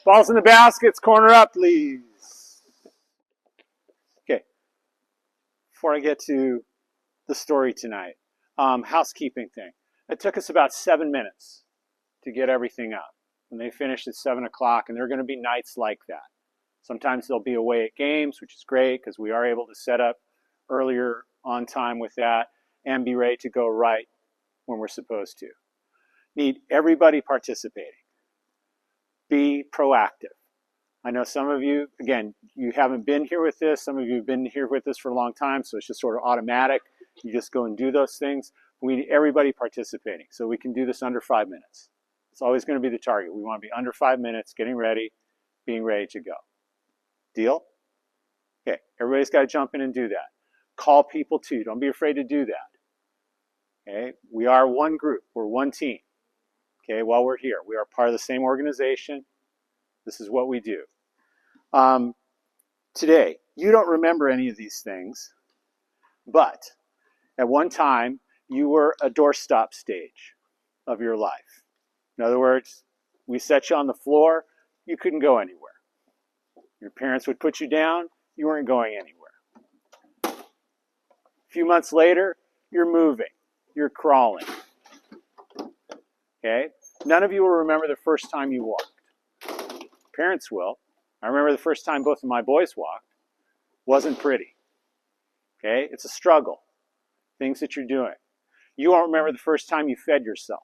Balls in the baskets, corner up, please. Okay, before I get to the story tonight, housekeeping thing. It took us about 7 minutes to get everything up. And they finished at 7 o'clock, and there are going to be nights like that. Sometimes they'll be away at games, which is great because we are able to set up earlier on time with that and be ready to go right when we're supposed to. Need everybody participating. Be proactive. I know some of you, again, you haven't been here with this. Some of you have been here with this for a long time, so it's just sort of automatic. You just go and do those things. We need everybody participating so we can do this under 5 minutes. It's always going to be the target. We want to be under 5 minutes, getting ready, being ready to go. Deal? Okay, everybody's got to jump in and do that. Call people too. Don't be afraid to do that. Okay, we are one group. We're one team. Okay, while we're here, we are part of the same organization. This is what we do. Today, you don't remember any of these things, but at one time, you were a doorstop stage of your life. In other words, we set you on the floor, you couldn't go anywhere. Your parents would put you down, you weren't going anywhere. A few months later, you're moving, you're crawling. Okay? None of you will remember the first time you walked. Parents will. I remember the first time both of my boys walked. Wasn't pretty. Okay? It's a struggle. Things that you're doing. You won't remember the first time you fed yourself.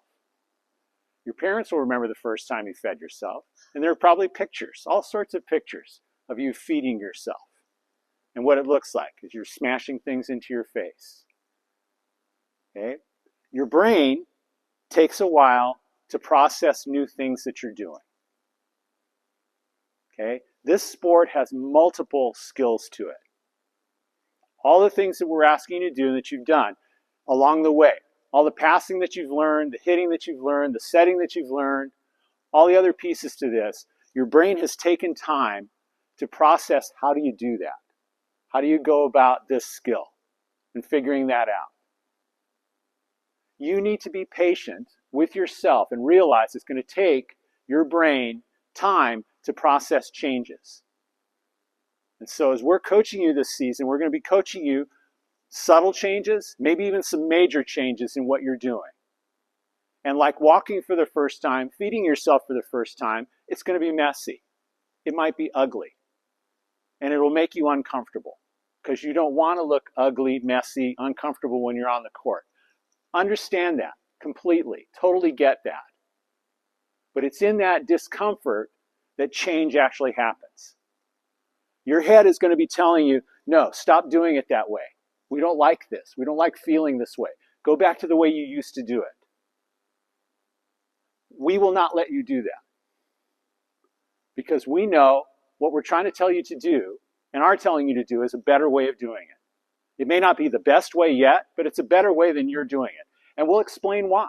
Your parents will remember the first time you fed yourself. And there are probably pictures, all sorts of pictures of you feeding yourself and what it looks like as you're smashing things into your face. Okay? Your brain takes a while to process new things that you're doing. Okay? This sport has multiple skills to it. All the things that we're asking you to do and that you've done along the way, all the passing that you've learned, the hitting that you've learned, the setting that you've learned, all the other pieces to this, your brain has taken time to process how do you do that? How do you go about this skill and figuring that out? You need to be patient with yourself and realize it's going to take your brain time to process changes. And so as we're coaching you this season, we're going to be coaching you subtle changes, maybe even some major changes in what you're doing. And like walking for the first time, feeding yourself for the first time, it's going to be messy. It might be ugly. And it will make you uncomfortable because you don't want to look ugly, messy, uncomfortable when you're on the court. Understand that completely. Totally get that. But it's in that discomfort that change actually happens. Your head is going to be telling you, no, stop doing it that way. We don't like this. We don't like feeling this way. Go back to the way you used to do it. We will not let you do that. Because we know what we're trying to tell you to do and are telling you to do is a better way of doing it. It may not be the best way yet, but it's a better way than you're doing it. And we'll explain why.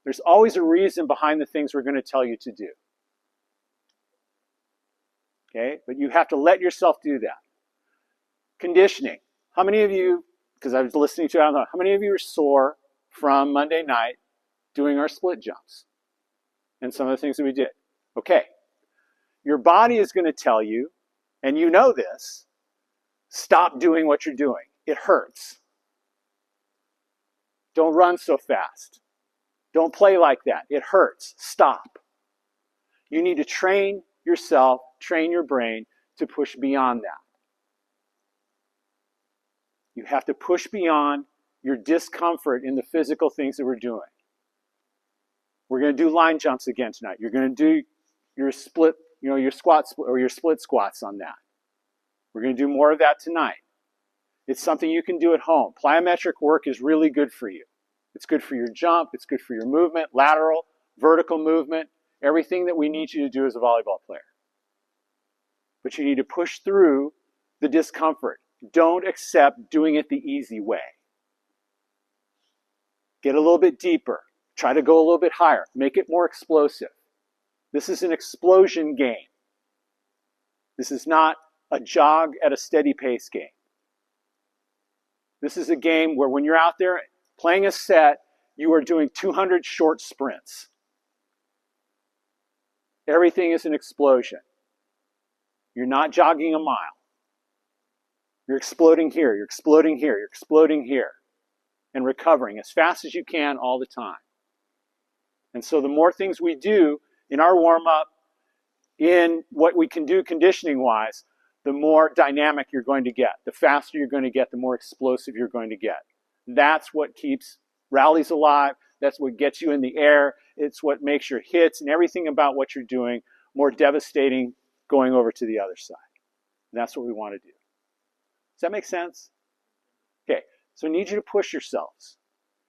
There's always a reason behind the things we're going to tell you to do. Okay? But you have to let yourself do that. Conditioning. How many of you, because I was listening to it, I don't know, how many of you are sore from Monday night doing our split jumps and some of the things that we did? Okay. Your body is going to tell you, and you know this, stop doing what you're doing. It hurts. Don't run so fast. Don't play like that. It hurts. Stop. You need to train yourself, train your brain to push beyond that. You have to push beyond your discomfort in the physical things that we're doing. We're going to do line jumps again tonight. You're going to do your split, your squats or your split squats on that. We're going to do more of that tonight. It's something you can do at home. Plyometric work is really good for you. It's good for your jump. It's good for your movement, lateral, vertical movement, everything that we need you to do as a volleyball player. But you need to push through the discomfort. Don't accept doing it the easy way. Get a little bit deeper. Try to go a little bit higher. Make it more explosive. This is an explosion game. This is not a jog at a steady pace game. This is a game where when you're out there playing a set, you are doing 200 short sprints. Everything is an explosion. You're not jogging a mile. You're exploding here, you're exploding here, you're exploding here, and recovering as fast as you can all the time. And so the more things we do in our warm-up, in what we can do conditioning-wise, the more dynamic you're going to get. The faster you're going to get, the more explosive you're going to get. That's what keeps rallies alive. That's what gets you in the air. It's what makes your hits and everything about what you're doing more devastating going over to the other side. And that's what we want to do. Does that make sense? Okay, so I need you to push yourselves.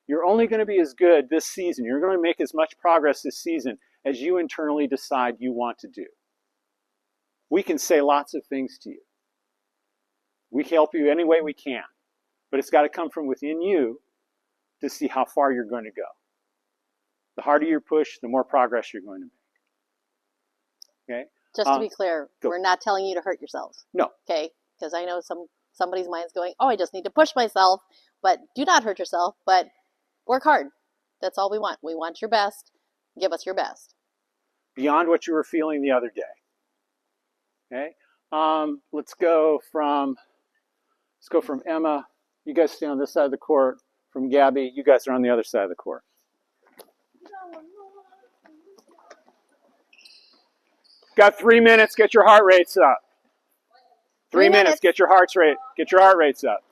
You're only going to be as good this season. You're going to make as much progress this season as you internally decide you want to do. We can say lots of things to you. We can help you any way we can. But it's got to come from within you to see how far you're going to go. The harder you push, the more progress you're going to make. Okay? Just to be clear, we're not telling you to hurt yourselves. No. Okay? Because I know somebody's mind's going, oh, I just need to push myself. But do not hurt yourself, but work hard. That's all we want. We want your best. Give us your best. Beyond what you were feeling the other day. Okay? Let's go from Emma. You guys stay on this side of the court. From Gabby, you guys are on the other side of the court. Got 3 minutes. Get your heart rates up. 3 minutes. Get your heart rates up.